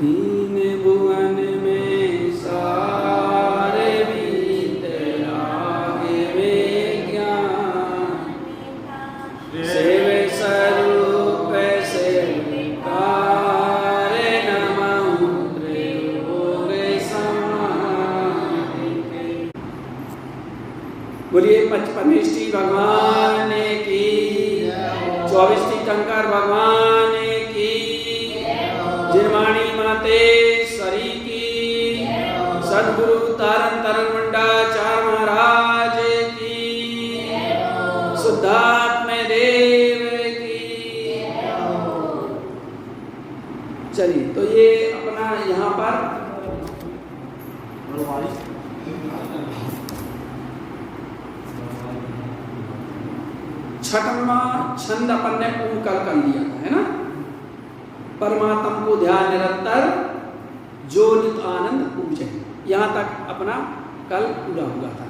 तीन भुवन में सारे वीतरागे विज्ञान सेवे स्वरूप सेविकारे नमः त्रिलोके समाधि। बोलिए पचपनेष्टि भगवान की, 24 तीर्थंकर भगवान की, जिनवाणी मातेश्वरी की, सद्गुरु तारण तरण मंडाचार्य महाराज की, शुद्धात्म देव की। चलिए, तो ये अपना यहाँ पर छठवां छंद अपन ने पूर्ण कर लिया है ना। परमात्मा को ध्यान निरंतर जो नित आनंद पूजे, यहाँ तक अपना कल पूरा हुआ था।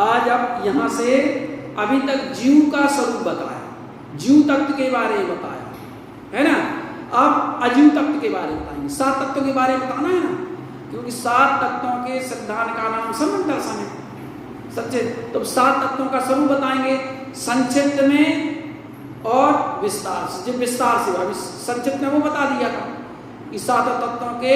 आज अब यहाँ से अभी तक जीव का स्वरूप बताया, जीव तत्व के बारे में बताया है ना। अब अजीव तत्व के बारे में बताएंगे, 7 तत्वों के बारे में बताना है ना, क्योंकि 7 तत्वों के सिद्धांत का नाम सम्यक दर्शन है सच्चे। तो 7 तत्वों का स्वरूप बताएंगे संक्षिप्त में और विस्तार से। जब विस्तार से अभी संक्षिप्त में वो बता दिया था कि 7 तत्वों के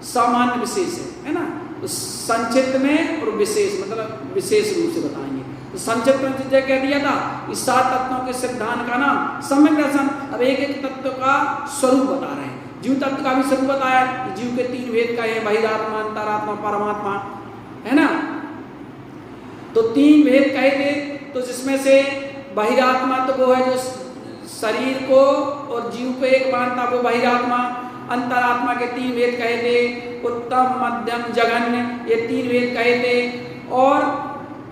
सामान्य विशेष है ना। तो संक्षिप्त में और विशेष मतलब विशेष रूप से बताएंगे। तो संक्षिप्त में जैसे कह दिया था इस 7 तत्वों के सिद्धांत का नाम सम्यक दर्शन। अब एक एक तत्व का स्वरूप बता रहे हैं। जीव तत्व का भी स्वरूप बताया, जीव के 3 भेद का है, बहिरात्मा, अंतरात्मा, परमात्मा है ना। तो 3 भेद कहे थे, तो जिसमें से बहिरात्मा तो वो है जो शरीर को और जीव को एक मानता, वो बहिरात्मा। अंतरात्मा के 3 भेद कहे थे, उत्तम मध्यम जघन्य, ये 3 भेद कहे थे। और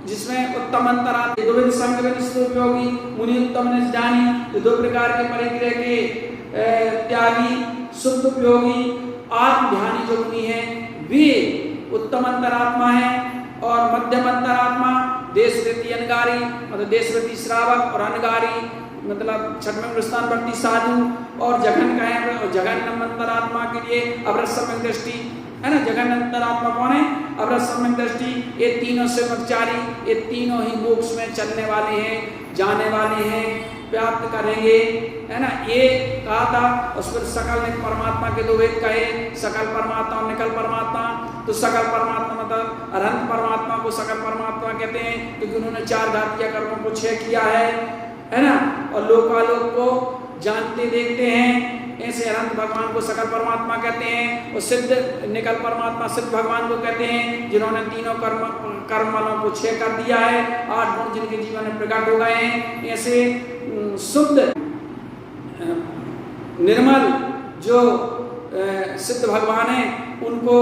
जिसमें उत्तम अंतरात्मा द्विविध संगविद उपयोगी मुनि उत्तम ने जानी, तो 2 प्रकार के परिग्रह के त्यागी शुद्ध उपयोगी आत्म ध्यानी जो मुनि है वे उत्तम अंतरात्मा है। और मध्यम अंतरात्मा देशवृत्ति अनगारी मतलब देशवृत्ति श्रावक और अनगारी मतलब छठवें स्थानवर्ती साधु। और जघन कहें और जघन अंतरात्मा के लिए अवरत सम्यक दृष्टि है ना। जघन अंतरात्मा कौन है? अवरत सम्यक दृष्टि। ये तीनों से ब्रह्मचारी, ये तीनों ही मोक्ष में चलने वाले हैं, जाने वाले हैं, प्राप्त करेंगे है ना। ये कहा था। उस पर सकल निक परमात्मा के 2 भेद कहे, सकल परमात्मा और निकल परमात्मा। तो सकल परमात्मा मतलब अनंत परमात्मा को सकल परमात्मा कहते हैं, क्योंकि उन्होंने 4 घातीय कर्मों को क्षय किया है ना। और लोकालोक को जानते देखते हैं, ऐसे अनंत भगवान को सकल परमात्मा कहते हैं। और सिद्ध निकल परमात्मा सिद्ध भगवान को कहते हैं, जिन्होंने तीनों कर्म वालों को क्षय कर दिया है। 8 गुण जिनके जीवन में प्रकट हो गए हैं। ऐसे शुद्ध निर्मल जो सिद्ध भगवान है, उनको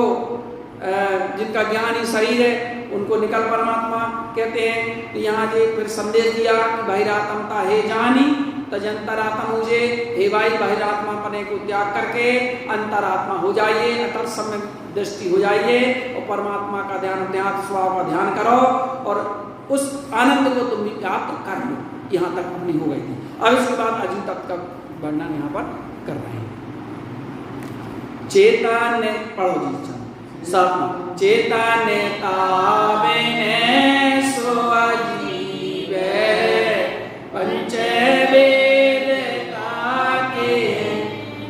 जिनका ज्ञान ही शरीर है, उनको निकल परमात्मा कहते हैं। तो यहाँ जो फिर संदेश दिया कि बहिरात्मता है जानी तजंतरात्मा मुझे, हे भाई बहिरात्मा पने को त्याग करके अंतरात्मा हो जाइए, अतल सम्यक दृष्टि हो जाइए और परमात्मा का ध्यान, अध्यात्म स्वभाव का ध्यान करो और उस आनंद को तुम भी प्राप्त कर लो। यहाँ तक अपनी हो गई थी। अब इसके बाद अजीव तत्व का वर्णन यहाँ पर कर रहे हैं। चेतन पढ़ो जी सब। चेतन तावेने सो अजीव पंच वेद ताके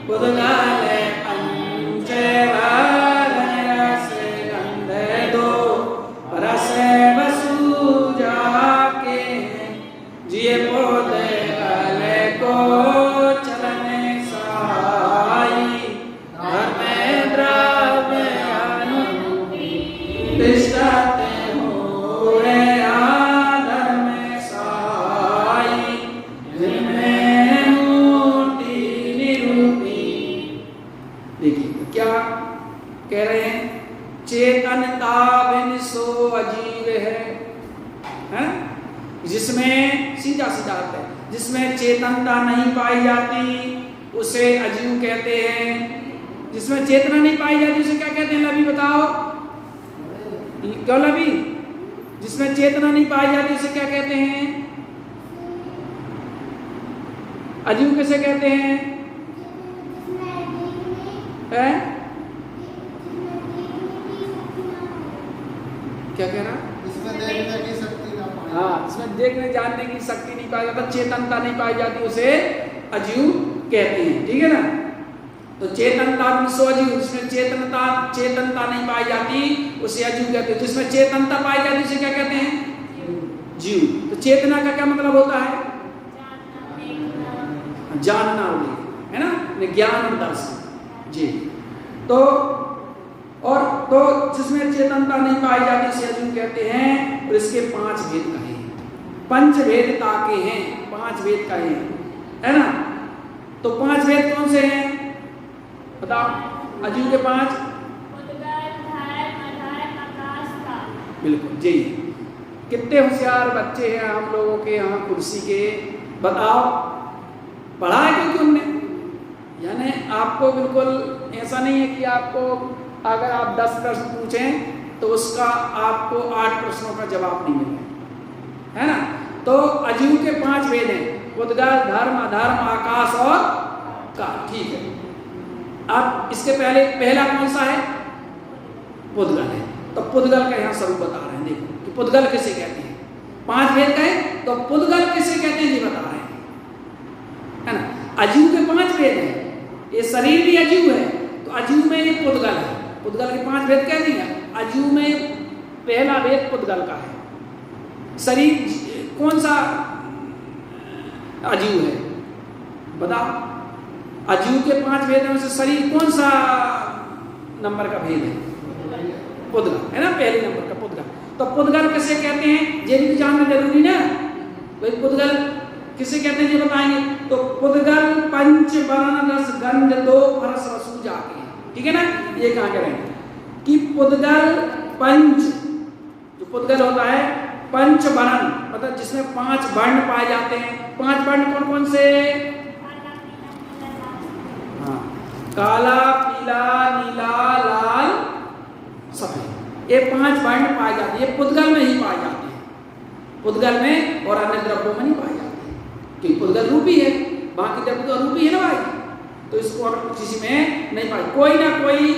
बुधगाल पंच रस गंध 2 रस वसु जाके जिये पोद कल को चलने सहाई धर्म द्रव्य अनुरूपी तिष्ठते होए आधर्म सहाई जिनमें मूर्ति निरूपी। देखिए क्या कह रहे हैं? चेतनता बिन सो अजीव है? जिसमें सीधा सीधा आता है, जिसमें चेतनता नहीं पाई जाती उसे अजीव कहते हैं। जिसमें चेतना नहीं पाई जाती उसे क्या कहते हैं? लभी बताओ क्यों लभी? जिसमें चेतना नहीं पाई जाती उसे क्या कहते हैं? अजीव कैसे कहते हैं? क्या कह रहा? इसमें देखने की शक्ति ना पाई। हाँ, इसमें देखने जानने की शक्ति नहीं पाई जाता, चेतनता नहीं पाई जाती, उसे अजीव कहते हैं। ठीक है ना? तो चेतनता विश्व अजीव, जिसमें चेतनता नहीं पाई जाती उसे अजीव कहते हैं। जिसमें चेतनता पाई जाती उसे क्या कहते हैं? जीव। तो चेतना का क्या मतलब होता है? जानना हो, है ना? ज्ञान दर्शन जी। तो और तो जिसमें चेतनता नहीं पाई जाती उसे अजीव कहते हैं। और इसके 5 भेद कहे हैं, पंचभेदता के हैं, 5 भेद कहे हैं, है ना? तो 5 भेद कौन से हैं बताओ? अजीव के 5 बिल्कुल जी। कितने होशियार बच्चे हैं हम लोगों के यहाँ कुर्सी के, बताओ पढ़ा है क्योंकि हमने, यानी आपको बिल्कुल ऐसा नहीं है कि आपको अगर आप 10 प्रश्न पूछें तो उसका आपको 8 प्रश्नों का जवाब नहीं मिले, है ना? तो अजीव के 5 भेद हैं, उद्गल, धर्म, अधर्म, आकाश और काल। ठीक है, अब इसके पहला कौन सा है? पुद्गल है। तो पुद्गल का यहाँ स्वरूप बता रहे हैं, देखो कि पुद्गल किसे कहते हैं। 5 भेद कहे तो पुद्गल किसे कहते हैं ये बता रहे हैं, है ना? अजीव के 5 भेद हैं, ये शरीर भी अजीव है, तो अजीव में ये पुद्गल है। पुद्गल के 5 भेद कह दिया। अजीव में पहला भेद पुद्गल का है। शरीर कौन सा अजीव है बताओ? अजीव के 5 भेद में से शरीर कौन सा नंबर का भेद है? पुद्गल, है ना? पहले नंबर का पुद्गल। तो पुद्गल किसे कहते हैं ये भी जानना जरूरी ना। भाई पुद्गल किसे कहते हैं ये बताएंगे। तो पुद्गल पंच वर्ण रस गंध 2 फरस रसू जाके, ठीक है ना? ये कहा करें कि पुद्गल पंच, जो पुद्गल होता है पंच वर्ण, मतलब जिसमें 5 वर्ण पाए जाते हैं। 5 वर्ण कौन कौन से? हाँ, काला, पीला, नीला, लाल, सफेद, ये 5 वर्ण पाए जाते हैं। ये पुद्गल में ही पाए जाते हैं, पुद्गल में और अन्य द्रव्यों में नहीं पाए जाते, क्योंकि पुद्गल रूपी है, बाकी द्रव्य तो अरूपी है ना भाई। तो इसको और किसी में नहीं पाए, कोई ना कोई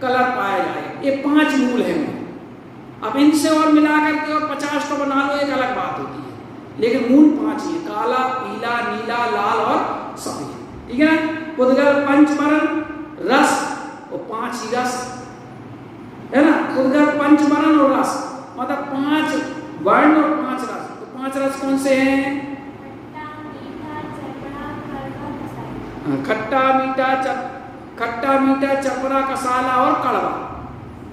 कलर पाया जाए। ये 5 मूल है। अब इनसे और मिला करके और 50 को बना लो, एक अलग बात होती है, लेकिन मूल 5 ही है, काला, पीला, नीला, लाल और सफेद। ठीक है ना? पुद्गल पंचवर्ण रस और 5 ही रस, है ना? पुद्गल पंचवर्ण और रस मतलब 5 वर्ण और 5 रस। तो 5 रस कौन से हैं? खट्टा, मीठा, चपड़ा, कसाला और कड़वा,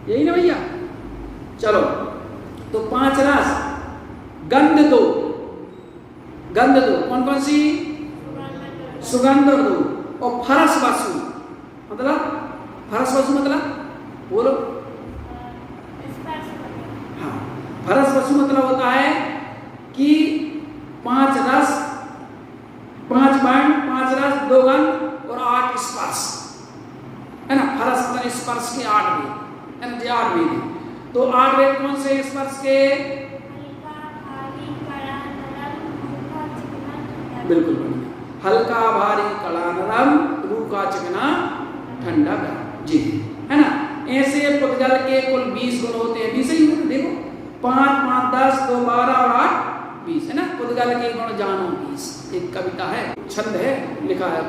यही ना भैया? चलो, तो 5 रस, गंध 2 कौन कौन सी? सुगंध 2 और फरस वसु मतलब बोलो। हाँ, फरस वसु मतलब होता है कि 5 रस, 5 वर्ण, 5 रस, 2 गंध और 8 स्पर्श, है ना? फरस मतलब स्पर्श के 8 भेद, है ना? जो 8 भेद है। तो 8 भेद कौन से स्पर्श के? बिल्कुल बढ़िया, हल्का, भारी, कड़ा, नरम, रूखा, चिकना, ठंडा, गर्म जी, है ना? ऐसे पुद्गल के कुल 20 गुण होते हैं। 20 ही गुण, देखो 5, 5, 10, 2, 12 और 8, 20, है ना? पुद्गल के गुण जानो 20। एक कविता है, छंद है, लिखा है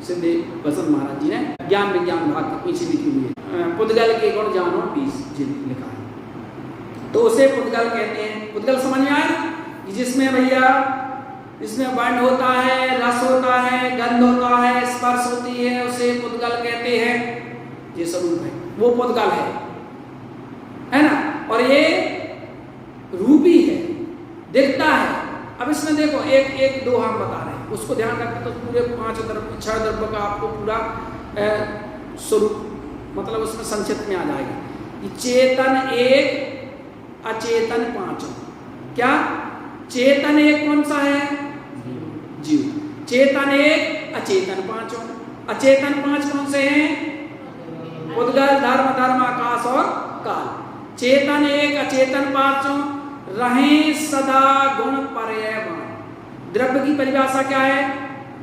सिद्धि बसंत महाराज जी ने, ज्ञान विज्ञान भाग के पीछे लिखी हुई है। पुद्गल के गुण जानो 20 जी लिखा है। तो उसे पुद्गल कहते हैं। पुद्गल समझ में आया? जिसमें भैया इसमें वर्ण होता है, रस होता है, गंध होता है, स्पर्श होती है, उसे पुद्गल कहते हैं। ये स्वरूप है, वो पुद्गल है ना? और ये रूपी है, दिखता है। अब इसमें देखो एक 2 हम बता रहे हैं, उसको ध्यान रखें तो पूरे 5 द्रव्य 6 द्रव्य का आपको पूरा स्वरूप मतलब उसमें संक्षिप्त में आ जाएगा। चेतन 1, अचेतन 5। क्या चेतन 1 कौन सा है? जीव। चेतन 1, अचेतन 5। अचेतन 5 कौन से हैं? पुद्गल, धर्म, आकाश और काल। चेतन 1, अचेतन 5 रहें सदा गुण पर्यायवान। द्रव्य की परिभाषा क्या है?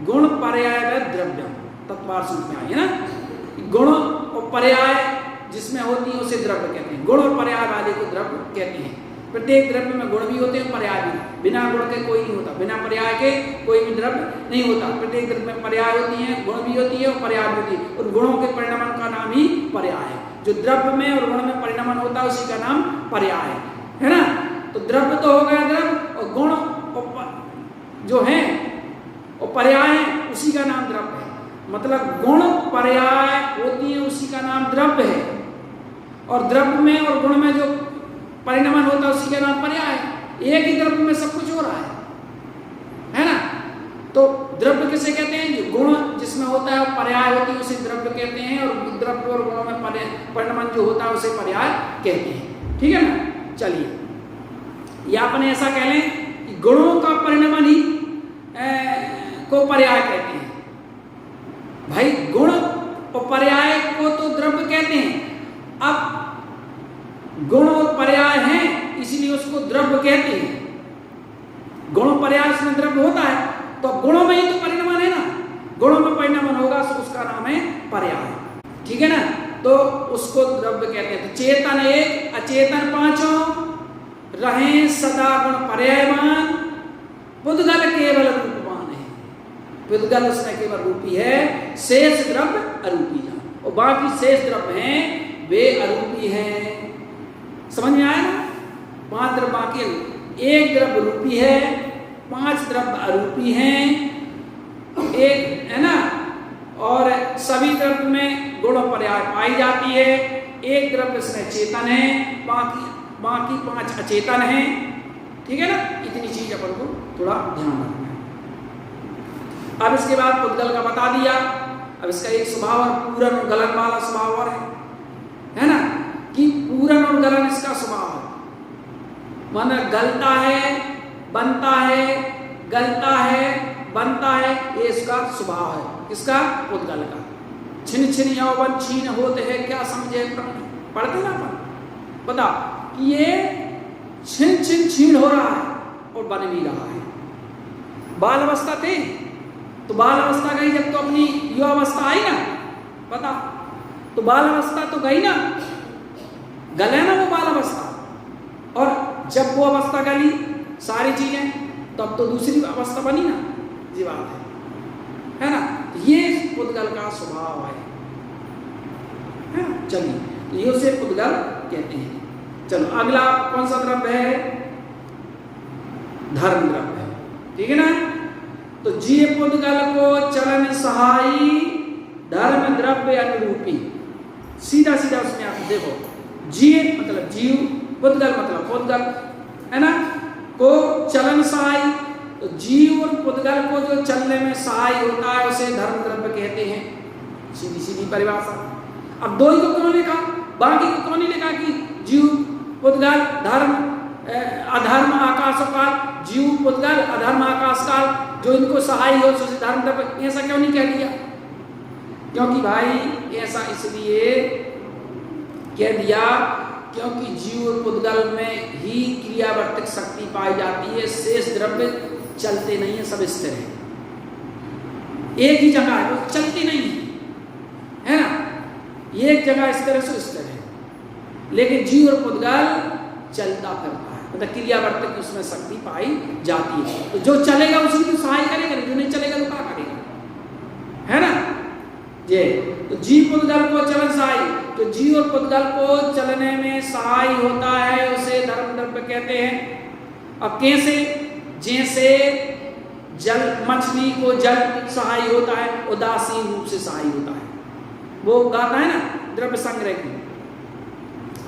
गुण पर्याय द्रव्य, तत्वार्थ में आई है ना? गुण और पर्याय जिसमें होती है उसे द्रव्य कहते हैं। गुण और पर्याय वाले को द्रव्य कहते हैं। प्रत्येक द्रव्य में गुण भी होते हैं, पर्याय भी। बिना गुण के कोई नहीं होता, बिना पर्याय के कोई भी द्रव्य नहीं होता। प्रत्येक द्रव्य में पर्याय होती है, गुण भी होती है और पर्याय भी होती है, और गुणों के परिणमन का नाम ही पर्याय है। जो द्रव्य में और गुण में परिणमन होता है उसी का नाम पर्याय है ना। तो द्रव्य तो हो गया द्रव्य, और गुण जो है और पर्याय है उसी का नाम द्रव्य है। मतलब गुण पर्याय होती है उसी का नाम द्रव्य है, और द्रव्य में और गुण में जो परिणमन होता है उसी का नाम पर्याय है। एक ही द्रव्य में सब कुछ हो रहा है ना। तो द्रव्य किसे कहते हैं? गुण जिसमें होता है पर्याय होती है उसे द्रव्य कहते हैं, और द्रव्य और गुणों में परिणमन जो होता है उसे पर्याय कहते हैं। ठीक है ना। चलिए, या अपन ऐसा कह लें कि गुणों का परिणमन ही को पर्याय कहते हैं। भाई गुण और पर्याय को तो द्रव्य कहते हैं, अब गुण और पर्याय हैं इसलिए उसको द्रव्य कहते हैं। गुण और पर्याय उसमें द्रव्य होता है, तो गुणों में ही तो परिणमन है ना। गुणों में परिणमन होगा तो उसका नाम है पर्याय। ठीक है ना। तो उसको द्रव्य कहते हैं। तो चेतन एक, अचेतन पांचों, रहे सदा गुण पर्यायमान, पुद्गल केवल रूपवान है। पुद्गल उसमें केवल रूपी है, शेष द्रव्य अरूपी है, और बाकी शेष द्रव्य हैं वे अरूपी हैं। समझ में आया ना। 5 द्रव्य बाकी, एक द्रव्य रूपी है, 5 द्रव्य अरूपी हैं, एक है ना। और सभी द्रव्य में गुण और पर्याय पाई जाती है। एक द्रव्य इसमें चेतन है, बाकी 5 अचेतन हैं। ठीक है ना। इतनी चीज अपन को थोड़ा ध्यान रखना है। अब इसके बाद पुद्गल का बता दिया। अब इसका एक स्वभाव और पूरन और गलन वाला स्वभाव और है ना, कि पूरन और गलन इसका स्वभाव है। माना गलता है, बनता है, गलता है, बनता है, ये इसका स्वभाव है। किसका? पुद्गल का। छिन छिन यौवन छीन होते हैं क्या समझे प्राण। पढ़ते ना अपन, बता कि ये छिन छिन छीन हो रहा है और बन भी रहा है। बाल अवस्था थे तो बाल अवस्था गई, जब तो अपनी युवा अवस्था आई ना, पता तो बाल अवस्था तो गई ना, गले ना वो बाल अवस्था, और जब वो अवस्था गली सारी चीजें, तब तो दूसरी अवस्था बनी ना। ये बात है ना। ये पुद्गल का स्वभाव है ना। चलिए, ये उसे पुद्गल कहते हैं। चलो अगला कौन सा द्रव्य है? धर्म द्रव्य है। ठीक है ना। तो जीव पुद्गल को चलन सहाई, धर्म द्रव्य अनुरूपी। सीधा सीधा उसमें आप देखो, जीव मतलब जीव, पुद्गल मतलब पुद्गल, है ना, को चलन सहाई। तो जीव और पुद्गल को जो चलने में सहाय होता है उसे धर्म द्रव्य कहते हैं। सीधी सीधी परिभाषा। अब दो ही को क्यों लिखा, बाकी को क्यों नहीं लिखा कि जीव पुद्गल धर्म अधर्म आकाश काल, जीव पुद्गल अधर्म आकाश काल, जो इनको सहाय हो उसे धर्म द्रव्य, ऐसा क्यों नहीं कह दिया? क्योंकि भाई ऐसा इसलिए कह दिया क्योंकि जीव और पुद्गल में ही क्रियावर्तक शक्ति पाई जाती है। शेष द्रव्य चलते नहीं है, सब स्थिर है, एक ही जगह है, वो चलती नहीं है ना। एक जगह इस तरह से स्थिर है, लेकिन जीव और पुद्गल चलता फिरता है, मतलब क्रियावर्तक उसमें शक्ति पाई जाती है। तो जो चलेगा उसी को सहाय करेगा, जो नहीं चलेगा तो क्या करेगा, है ना। ये तो जीव पुद्गल को चलन सहाय, तो जीव और पुद्गल को चलने में सहाय होता है उसे धर्म द्रव्य कहते हैं। अब कैसे? जैसे जल, मछली को जल सहाय होता है, उदासीन रूप से सहाय होता है। वो गाता है ना द्रव्य संग्रह की,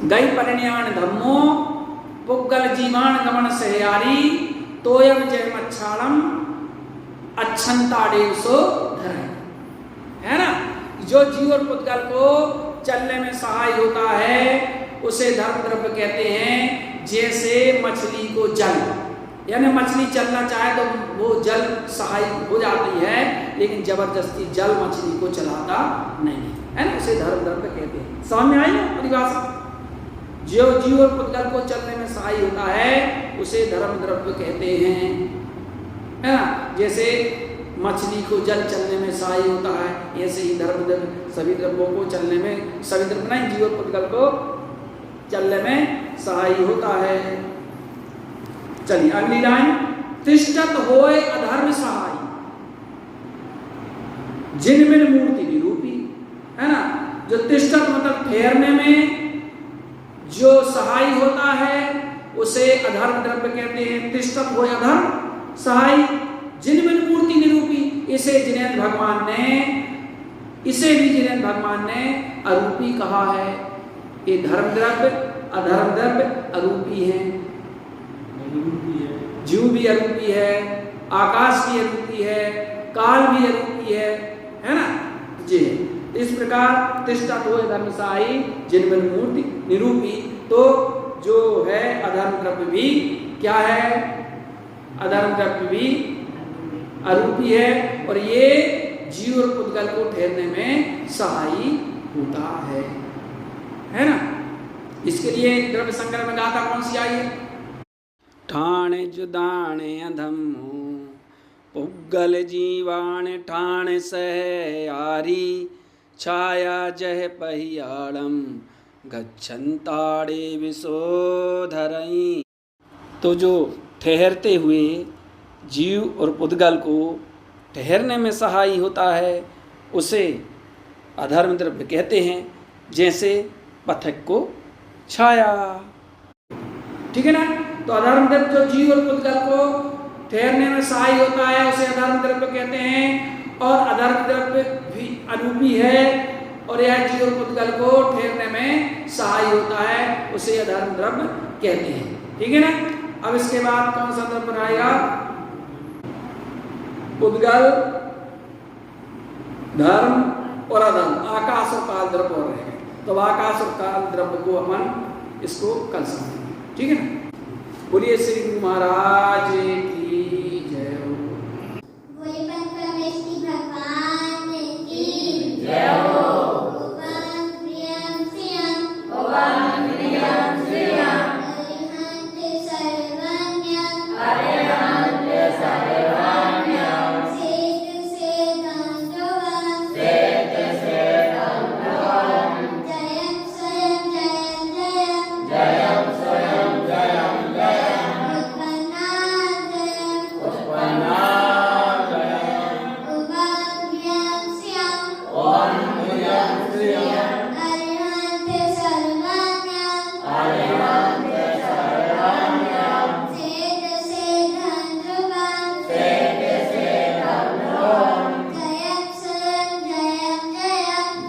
गई परिण्यान धम्मो पुग्गल जीवान गमन सहयारी, तोयम जय मच्छाड़म अच्छंता डेव सो धर, है ना। जो जीव और पुद्गल को चलने में सहाय होता है उसे धर्म द्रव्य कहते हैं। जैसे मछली को जल, यानी मछली चलना चाहे तो वो जल सहाय हो जाती है, लेकिन जबरदस्ती जल मछली को चलाता नहीं है ना, उसे धर्म द्रव्य कहते हैं। समझ में आई ना परिभाषा? जो जीव और पुद्गल को चलने में सहाय होता है उसे धर्म द्रव्य कहते हैं, है ना। जैसे मछली को जल चलने में सहाय होता है, ऐसे ही धर्म सभी द्रव्यों को चलने में, सभी द्रव्य नहीं, जीव और पुद्गल को चलने में सहाय होता है। चलिए अगली लाइन, तिष्ठत होय अधर्म सहाय जिनमें मूर्ति निरूपी, है ना। जो तिष्ठत मतलब ठहरने में जो सहाय होता है उसे अधर्म द्रव्य कहते हैं। तिष्ठत होय अधर्म सहाय जिनमें मूर्ति निरूपी, इसे जिनेन्द्र भगवान ने, इसे भी जिनेन्द्र भगवान ने अरूपी कहा है। ये धर्म द्रव्य अधर्म द्रव्य अरूपी है। जीव भी अरूपी है, आकाश भी अरूपी है, काल भी अरूपी है ना जी। इस प्रकार तिष्ठत होय धर्म सहाय जिनमें मूर्ति निरूपी, तो जो है अधर्म द्रव्य भी क्या है, अधर्म द्रव्य भी अरूपी है, और ये जीव और पुद्गल को ठहरने में सहायी होता है ना। इसके लिए द्रव्य संग्रह में गाथा कौन सी आई है? ठाणे जुदाणे अधम्मो पुग्गल जीवाण ठाण सह आरी छाया जह पहियाड़म गच्छन्ताड़े विशोधरई। तो जो ठहरते हुए जीव और पुद्गल को ठहरने में सहाय होता है उसे अधर्म द्रव्य कहते हैं, जैसे पथक को छाया। ठीक है ना। तो अधर्म द्रव्य जो जीव और पुद्गल को ठहरने में सहाय होता है उसे अधर्म द्रव्य कहते हैं, और अधर्म द्रव्य भी अरूपी है और यह जीव और पुद्गल को ठहरने में सहाय होता है उसे अधर्म द्रव्य कहते हैं। ठीक है ना। अब इसके बाद कौन सा द्रव्य आएगा? पुद्गल, धर्म और अधर्म, आकाश और काल द्रव्य और रहेगा। तो आकाश और काल द्रव्य को अपन इसको कल समझेंगे। ठीक है ना। बोलिए श्री गुरु महाराज की जय हो। भगवान की जय हो।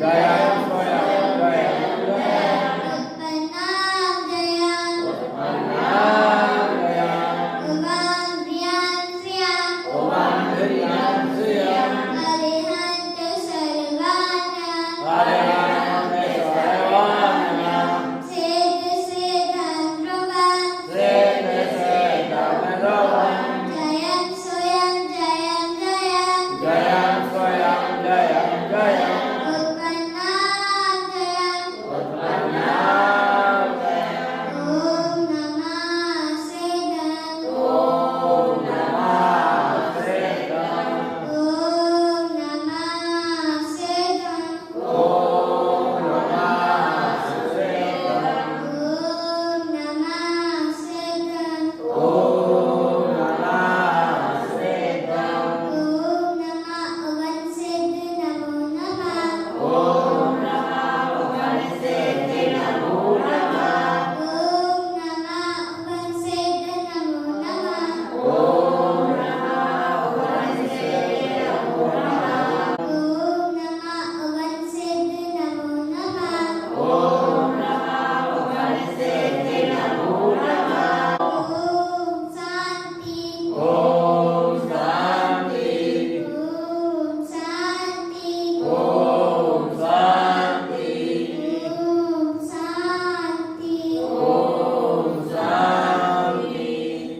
जय